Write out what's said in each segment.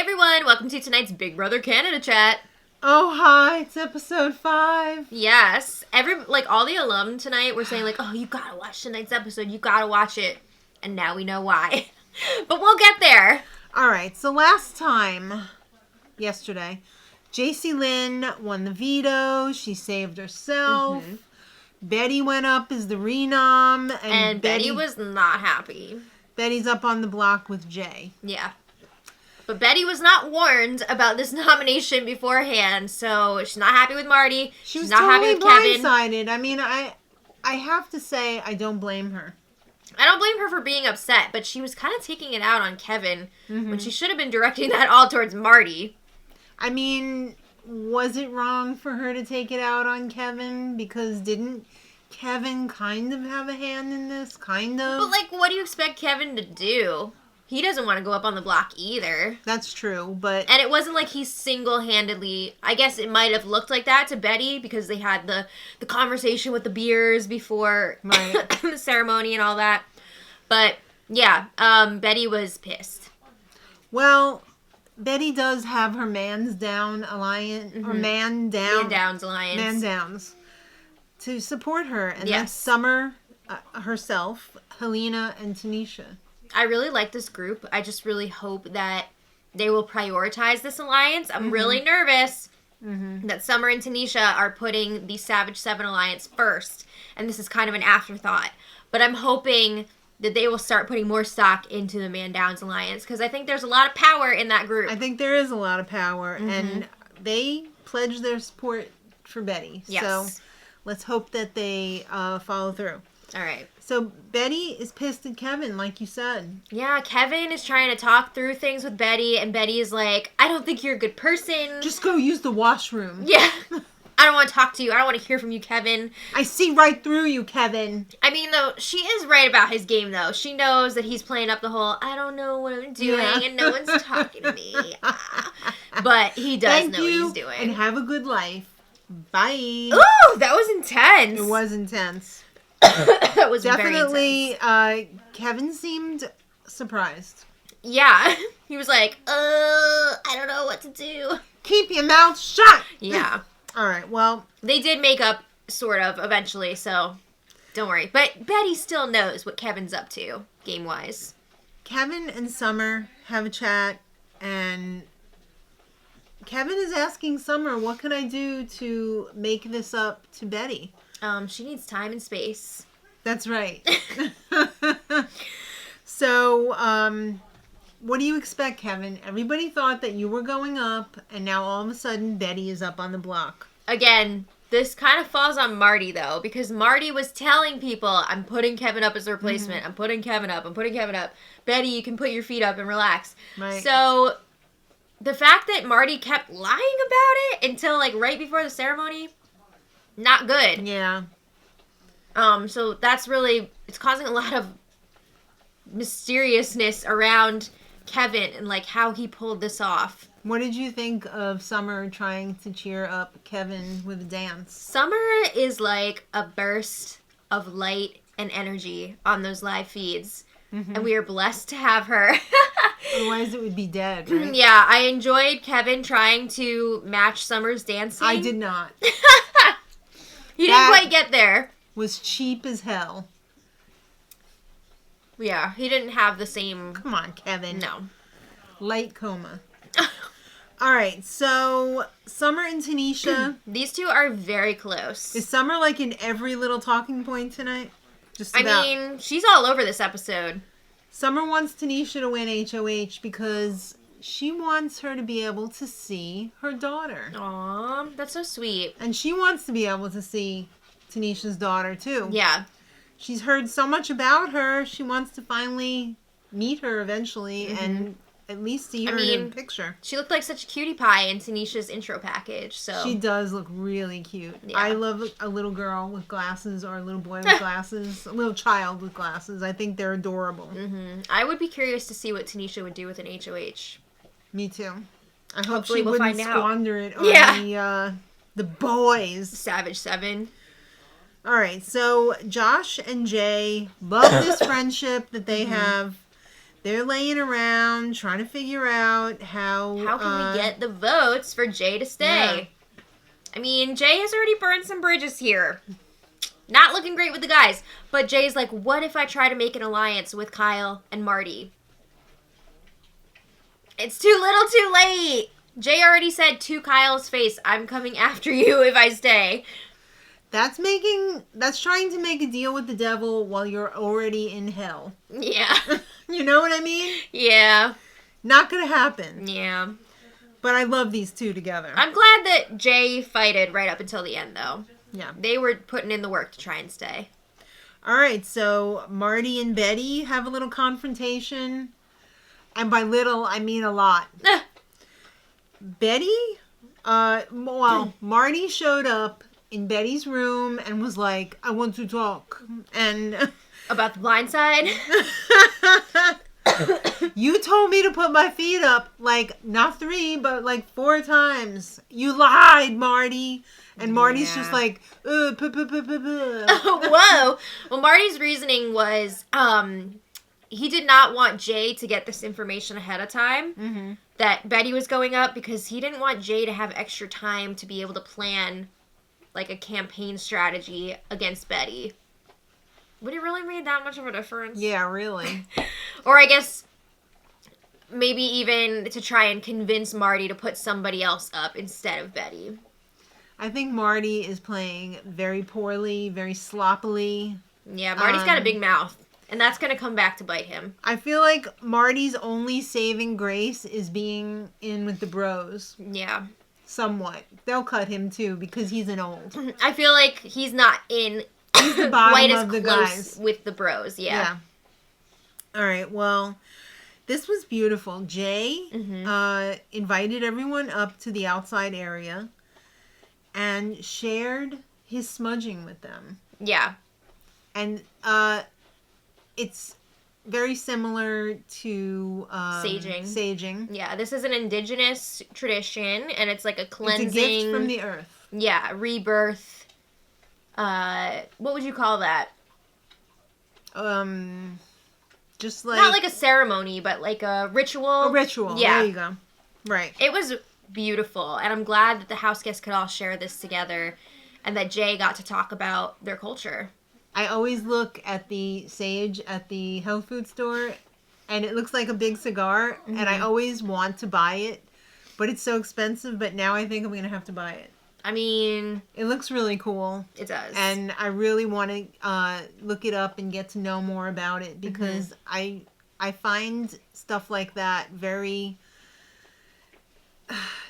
everyone, welcome to tonight's Big Brother Canada chat. Oh, hi, it's episode 5. Yes, all the alum tonight were saying oh, you gotta watch tonight's episode, you gotta watch it. And now we know why. But we'll get there. Alright, so last time, yesterday, JC Lynn won the veto, she saved herself. Mm-hmm. Betty went up as the renom. And Betty was not happy. Betty's up on the block with Jay. Yeah. But Betty was not warned about this nomination beforehand, so she's not happy with Marty. She's not totally happy with Kevin. Blindsided. I mean, I have to say, I don't blame her. I don't blame her for being upset, but she was kind of taking it out on Kevin when she should have been directing that all towards Marty. I mean, was it wrong for her to take it out on Kevin? Because didn't Kevin kind of have a hand in this? Kind of? But, what do you expect Kevin to do? He doesn't want to go up on the block either. That's true, but... And it wasn't like he single-handedly... I guess it might have looked like that to Betty because they had the conversation with the beers before the ceremony and all that. But, yeah, Betty was pissed. Well, Betty does have her Mans Down Alliance, or Man Downs Alliance. Man Downs, to support her. And that's Summer herself, Helena, and Tanisha. I really like this group. I just really hope that they will prioritize this alliance. I'm really nervous that Summer and Tanisha are putting the Savage 7 alliance first. And this is kind of an afterthought. But I'm hoping that they will start putting more stock into the Man Downs alliance. Because I think there's a lot of power in that group. I think there is a lot of power. And they pledged their support for Betty. Yes. So let's hope that they follow through. All right. So Betty is pissed at Kevin, like you said. Yeah, Kevin is trying to talk through things with Betty, and Betty is like, I don't think you're a good person. Just go use the washroom. Yeah. I don't want to talk to you. I don't want to hear from you, Kevin. I see right through you, Kevin. I mean, though, she is right about his game, though. She knows that he's playing up the whole, I don't know what I'm doing, and no one's talking to me. But he does know what he's doing. And have a good life. Bye. Ooh, that was intense. It was intense. That was definitely, very intense. Kevin seemed surprised. Yeah. He was like, I don't know what to do. Keep your mouth shut. Yeah. All right, well. They did make up, sort of, eventually, so don't worry. But Betty still knows what Kevin's up to, game-wise. Kevin and Summer have a chat, and Kevin is asking Summer, what can I do to make this up to Betty? She needs time and space. That's right. So, what do you expect, Kevin? Everybody thought that you were going up, and now all of a sudden, Betty is up on the block. Again, this kind of falls on Marty, though, because Marty was telling people, I'm putting Kevin up as a replacement. I'm putting Kevin up. I'm putting Kevin up. Betty, you can put your feet up and relax. Right. So, the fact that Marty kept lying about it until, right before the ceremony... Not good. Yeah. So that's really, it's causing a lot of mysteriousness around Kevin and, how he pulled this off. What did you think of Summer trying to cheer up Kevin with a dance? Summer is like a burst of light and energy on those live feeds. And we are blessed to have her. Otherwise it would be dead, right? Yeah, I enjoyed Kevin trying to match Summer's dancing. I did not. He didn't quite get there. Was cheap as hell. Yeah, he didn't have the same... Come on, Kevin. No. Light coma. All right, so Summer and Tanisha. These two are very close. Is Summer in every little talking point tonight? Just about. I mean, she's all over this episode. Summer wants Tanisha to win HOH because she wants her to be able to see her daughter. Aw, that's so sweet. And she wants to be able to see Tanisha's daughter, too. Yeah. She's heard so much about her, she wants to finally meet her eventually and at least see her in a picture. She looked like such a cutie pie in Tanisha's intro package, so... She does look really cute. Yeah. I love a little girl with glasses or a little boy with glasses. A little child with glasses. I think they're adorable. I would be curious to see what Tanisha would do with an HOH. Me too. I hope Hopefully she we'll wouldn't find out. squander it on the boys. Savage 7. All right, so Josh and Jay love this friendship that they have. they're laying around trying to figure out how can we get the votes for Jay to stay. Yeah. I mean, Jay has already burned some bridges here. Not looking great with the guys. But Jay's like, what if I try to make an alliance with Kyle and Marty? It's too little too late. Jay already said to Kyle's face, I'm coming after you if I stay. That's trying to make a deal with the devil while you're already in hell. Yeah. You know what I mean? Yeah. Not gonna happen. Yeah. But I love these two together. I'm glad that Jay fighted right up until the end, though. Yeah. They were putting in the work to try and stay. All right, so Marty and Betty have a little confrontation. And by little, I mean a lot. Marty showed up in Betty's room and was like, I want to talk. And about the blind side? You told me to put my feet up, like, not 3, but like 4 times. You lied, Marty. And Marty's just like, Whoa. Well, Marty's reasoning was, he did not want Jay to get this information ahead of time, that Betty was going up, because he didn't want Jay to have extra time to be able to plan, like, a campaign strategy against Betty. Would it really made that much of a difference? Yeah, really. Or I guess maybe even to try and convince Marty to put somebody else up instead of Betty. I think Marty is playing very poorly, very sloppily. Yeah, Marty's got a big mouth, and that's going to come back to bite him. I feel like Marty's only saving grace is being in with the bros. Yeah. Somewhat. They'll cut him, too, because he's an old. I feel like he's not in he's the bottom quite as of the close guys. With the bros, yeah. All right, well, this was beautiful. Jay invited everyone up to the outside area and shared his smudging with them. Yeah. And it's very similar to saging. Yeah, this is an indigenous tradition, and it's like a cleansing. It's a gift from the earth. Yeah, rebirth. What would you call that? Just like... Not like a ceremony, but like a ritual. A ritual, yeah. There you go. Right. It was beautiful, and I'm glad that the house guests could all share this together, and that Jay got to talk about their culture. I always look at the sage at the health food store, and it looks like a big cigar, and I always want to buy it, but it's so expensive, but now I think I'm going to have to buy it. I mean... It looks really cool. It does. And I really want to look it up and get to know more about it, because I find stuff like that very...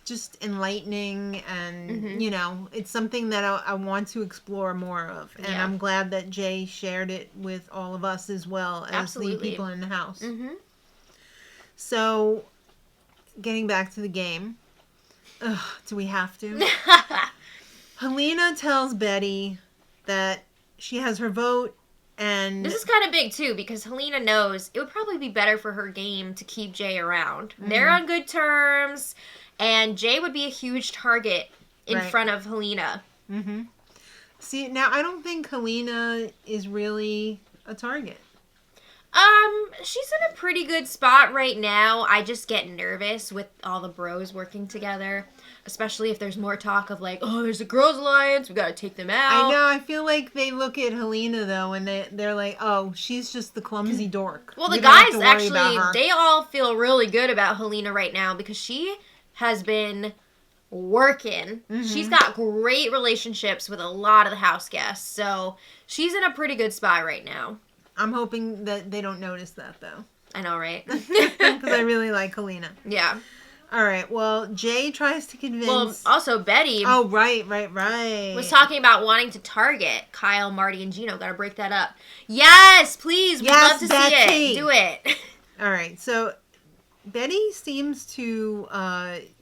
just enlightening, and you know, it's something that I want to explore more of, and I'm glad that Jay shared it with all of us as well as the people in the house. So, getting back to the game, do we have to? Helena tells Betty that she has her vote, and this is kind of big too, because Helena knows it would probably be better for her game to keep Jay around. They're on good terms. And Jay would be a huge target in front of Helena. See, now I don't think Helena is really a target. She's in a pretty good spot right now. I just get nervous with all the bros working together. Especially if there's more talk of like, oh, there's a girls' alliance, we gotta take them out. I know, I feel like they look at Helena though, and they're like, oh, she's just the clumsy dork. Well, the guys actually, they all feel really good about Helena right now, because she has been working. She's got great relationships with a lot of the house guests, so she's in a pretty good spot right now. I'm hoping that they don't notice that, though. I know, right? Because I really like Helena. Yeah. All right, well, Jay tries to convince... Well, also Betty... Oh, right. ...was talking about wanting to target Kyle, Marty, and Gino. Gotta break that up. Yes, please! We'd love to see it. Do it. All right, so... Betty seems to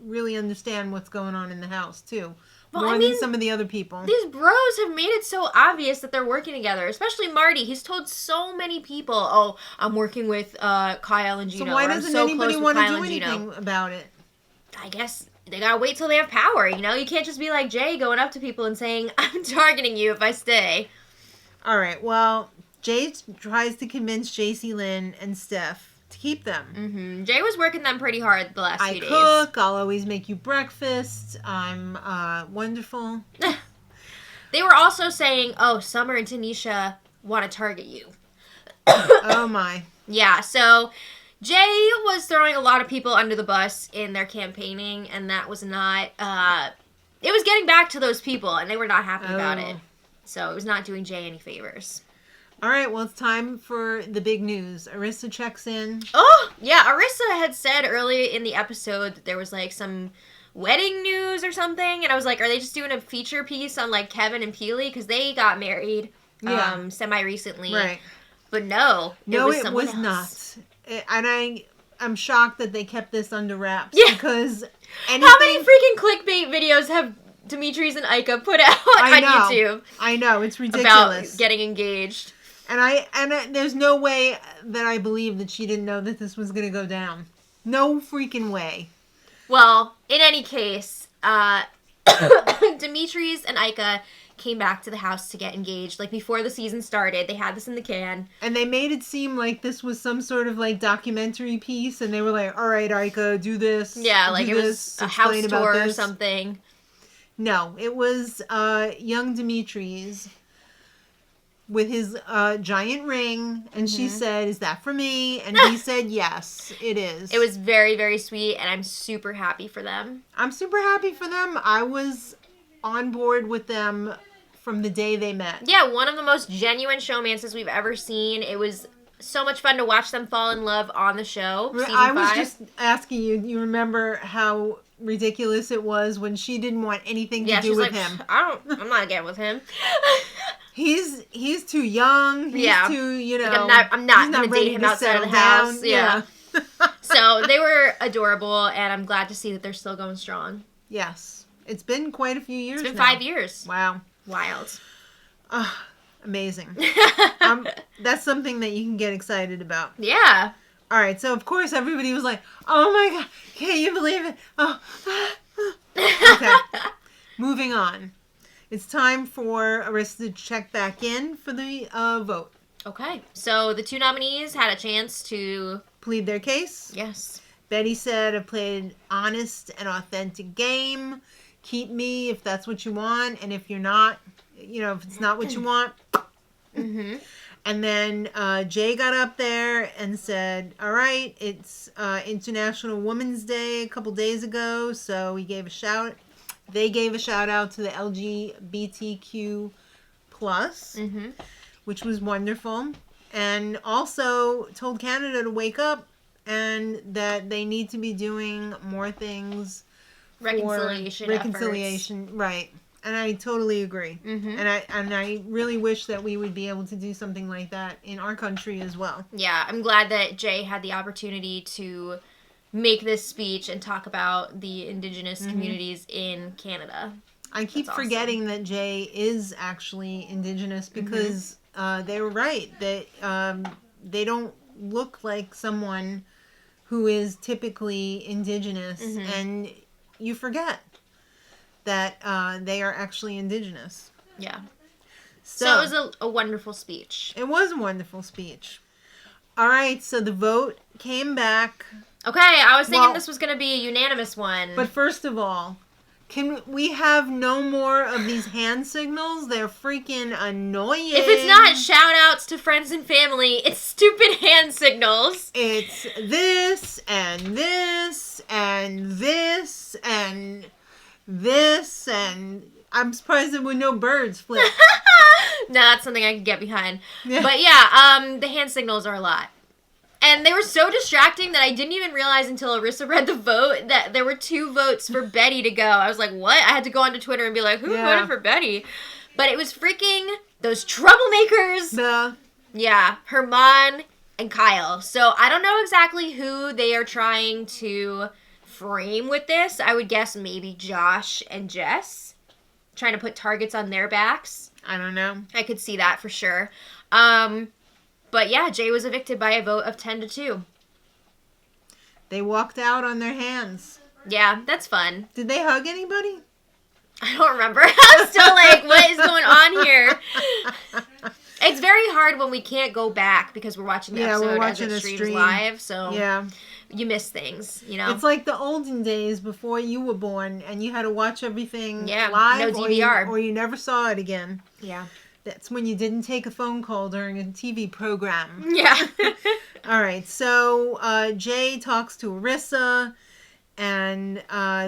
really understand what's going on in the house, too. Well, more than some of the other people. These bros have made it so obvious that they're working together, especially Marty. He's told so many people, oh, I'm working with Kyle and Gino. So why doesn't anybody want to do anything about it? I guess they gotta wait till they have power, you know? You can't just be like Jay going up to people and saying, I'm targeting you if I stay. All right, well, Jay tries to convince JC Lynn and Steph to keep them. Mm-hmm. Jay was working them pretty hard the last few days. I cook. I'll always make you breakfast. I'm wonderful. They were also saying, oh, Summer and Tanisha want to target you. Oh, my. Yeah, so Jay was throwing a lot of people under the bus in their campaigning, and that was not, it was getting back to those people, and they were not happy about it. So it was not doing Jay any favors. All right, well, it's time for the big news. Arissa checks in. Oh, yeah, Arissa had said early in the episode that there was, like, some wedding news or something, and I was like, are they just doing a feature piece on, like, Kevin and Peely? Because they got married semi-recently. Right. But no, it was not. And I'm shocked that they kept this under wraps. Yeah. Because how many freaking clickbait videos have Demetres and Ika put out on YouTube? I know, it's ridiculous. About getting engaged. And there's no way that I believe that she didn't know that this was going to go down. No freaking way. Well, in any case, Demetres and Ika came back to the house to get engaged. Like, before the season started, they had this in the can. And they made it seem like this was some sort of, like, documentary piece. And they were like, all right, Ika, do this. Yeah, like it was a house tour or something. No, it was young Demetres with his giant ring, and she said, is that for me? And he said, yes, it is. It was very, very sweet, and I'm super happy for them. I'm super happy for them. I was on board with them from the day they met. Yeah, one of the most genuine showmances we've ever seen. It was so much fun to watch them fall in love on the show. I was just asking you, you remember how ridiculous it was when she didn't want anything to do with him? I'm not getting with him. He's too young. He's too, like I'm not going to date him outside of the house. Yeah. So they were adorable, and I'm glad to see that they're still going strong. Yes. It's been quite a few years now. It's been 5 years. Wow. Wild. Amazing. That's something that you can get excited about. Yeah. All right. So, of course, everybody was like, oh, my God. Can't you believe it? Oh. Okay. Moving on. It's time for Arissa to check back in for the vote. Okay. So the two nominees had a chance to plead their case. Yes. Betty said, I played an honest and authentic game. Keep me if that's what you want. And if you're not, if it's not what you want. Mm-hmm. And then Jay got up there and said, all right, it's International Women's Day a couple days ago. So he gave a shout. They gave a shout out to the LGBTQ+, which was wonderful. And also told Canada to wake up and that they need to be doing more things. Reconciliation efforts. Right. And I totally agree. Mm-hmm. And I really wish that we would be able to do something like that in our country as well. Yeah, I'm glad that Jay had the opportunity to make this speech and talk about the Indigenous communities in Canada. I keep forgetting that Jay is actually Indigenous because they were right. That they don't look like someone who is typically Indigenous. And you forget that they are actually Indigenous. Yeah. So it was a wonderful speech. It was a wonderful speech. All right, so the vote came back. Okay, I was thinking this was going to be a unanimous one. But first of all, can we have no more of these hand signals? They're freaking annoying. If it's not shout-outs to friends and family, it's stupid hand signals. It's this, and this, and this, and this, and I'm surprised there were no birds flip. No, that's something I could get behind. Yeah. But yeah, the hand signals are a lot. And they were so distracting that I didn't even realize until Arissa read the vote that there were 2 votes for Betty to go. I was like, what? I had to go onto Twitter and be like, who voted for Betty? But it was freaking those troublemakers. Yeah, Herman and Kyle. So I don't know exactly who they are trying to frame with this. I would guess maybe Josh and Jess. Trying to put targets on their backs. I don't know. I could see that for sure. But yeah, Jay was evicted by a vote of 10-2. They walked out on their hands. Yeah, that's fun. Did they hug anybody? I don't remember. I'm still like, what is going on here? It's very hard when we can't go back because we're watching the episode we're watching as it a streams stream. live. So Yeah. you miss things, you know? It's like the olden days before you were born and you had to watch everything Yeah, live no DVR. or you never saw it again. Yeah. That's when you didn't take a phone call during a TV program. Yeah. All right, so Jay talks to Arissa, and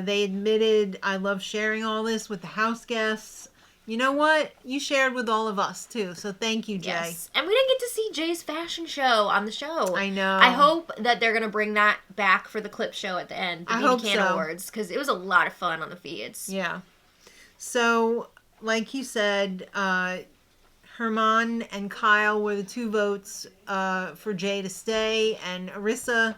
they admitted, I love sharing all this with the house guests. You know what? You shared with all of us, too, so thank you, Jay. Yes. And we didn't get to see Jay's fashion show on the show. I know. I hope that they're going to bring that back for the clip show at the end. The I hope Can so. Awards, because it was a lot of fun on the feeds. Yeah. So, like you said, Herman and Kyle were the 2 votes for Jay to stay, and Arissa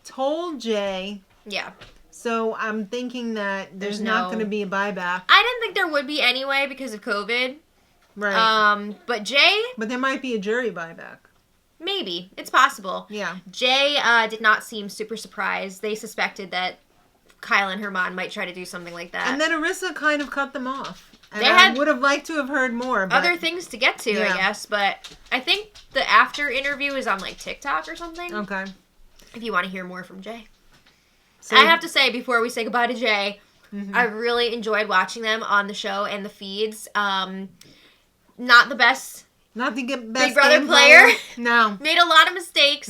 told Jay. Yeah. So I'm thinking that there's not going to be a buyback. I didn't think there would be anyway because of COVID. Right. But Jay... But there might be a jury buyback. Maybe. It's possible. Yeah. Jay did not seem super surprised. They suspected that Kyle and Herman might try to do something like that. And then Arissa kind of cut them off. And They I had would have liked to have heard more. But other things to get to, I guess. But I think the after interview is on, like, TikTok or something. Okay. If you want to hear more from Jay. So, I have to say, before we say goodbye to Jay, I really enjoyed watching them on the show and the feeds. Not the best. Not the best Big Brother game player. No. Made a lot of mistakes.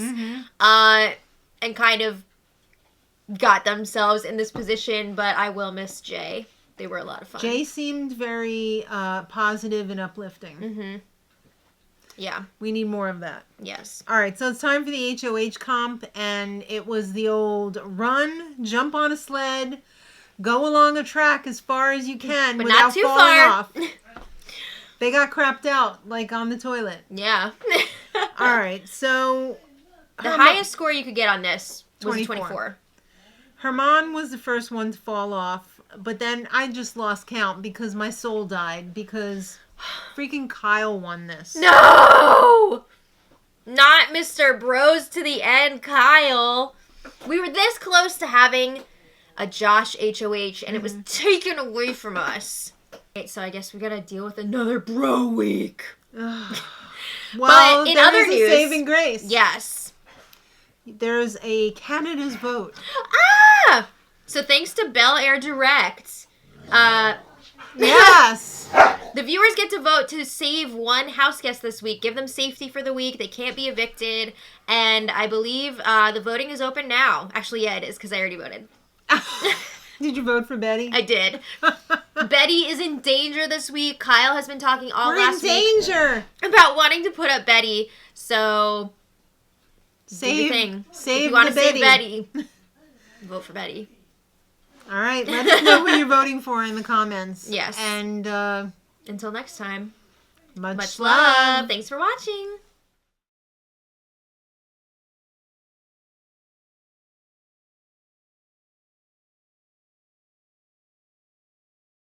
And kind of got themselves in this position. But I will miss Jay. They were a lot of fun. Jay seemed very positive and uplifting. Yeah. We need more of that. Yes. All right, so it's time for the HOH comp, and it was the old run, jump on a sled, go along a track as far as you can But without not too falling far. off. They got crapped out, like on the toilet. Yeah. All right, so... The highest score you could get on this was 24. Herman was the first one to fall off, but then I just lost count because my soul died because freaking Kyle won this. No! Not Mr. Bros to the end, Kyle. We were this close to having a Josh HOH, and it was taken away from us. Okay, so I guess we gotta deal with another bro week. Well, But in there other is a news- saving grace. Yes. There's a Canada's vote. Ah! So thanks to Bel Air Direct, Yes! the viewers get to vote to save one house guest this week. Give them safety for the week. They can't be evicted. And I believe the voting is open now. Actually, yeah, it is, because I already voted. Did you vote for Betty? I did. Betty is in danger this week. Kyle has been talking all We're last in week danger. about wanting to put up Betty. So, do your thing. Save if you want to the save Betty, vote for Betty. All right, let us know who you're voting for in the comments. Yes. And Until next time, much much love. love. Thanks for watching.